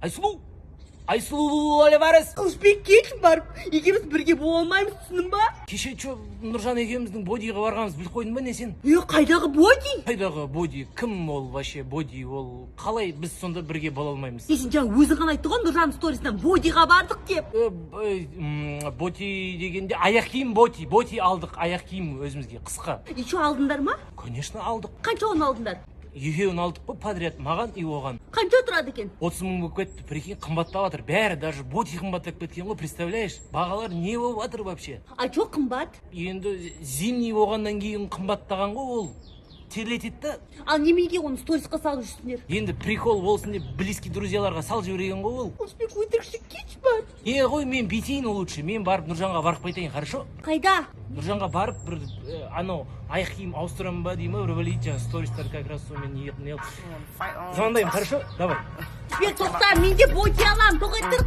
Айсұлу! Айсұлу, Оливарес! Қылышбек кетшін барып, екеуміз бірге бола алмаймыз, түсінің ба? Кеше Нұржан екеуміздің бодиға барғанымыз біліп қойдың ба не сен? Қайдағы боди? Қайдағы боди? Кім ол вообще боди? Ол қалай біз сонда бірге бола алмаймыз? Сен жаңа өзің ғана айттың ғой Нұржан сторисынан бодиға бардық деп. Боти дегенде аяқ киім боти алдық, аяқ киім өзімізге қысқа. Еще алдыңдар ма? Конечно алдық. Қанша оны алдыңдар? Екеуін алдық па подряд, маған и оған. Қанша тұрады екен? 30 мың болып кетті, прикинь, қымбаттап жатыр. Бәрі даже боти қымбаттап кеткен ғой, представляешь? Бағалар не болып жатыр вообще? А чо қымбат? Енді зимний болғаннан кейін қымбаттаған ғой ол. Терлетеді да. Ал неменеге оны сторисқа салып жүрсіңдер? Енді прикол болсын деп близкий друзьяларға салып жіберген ғой ол. Қылышбек өтірікші кетші бар. Ғой мен бүйтейін лучше, мен барып Нұржанға барып қайтайын, хорошо? Қайда? Нұржанға барып бір анау аяқ киім ауыстырамын ба деймін, бір білейді жаңа стористар как раз сонымен не звондаймын, хорошо? Давай. Қылышбек тоқта, мен де боди аламын, тоқайттыр.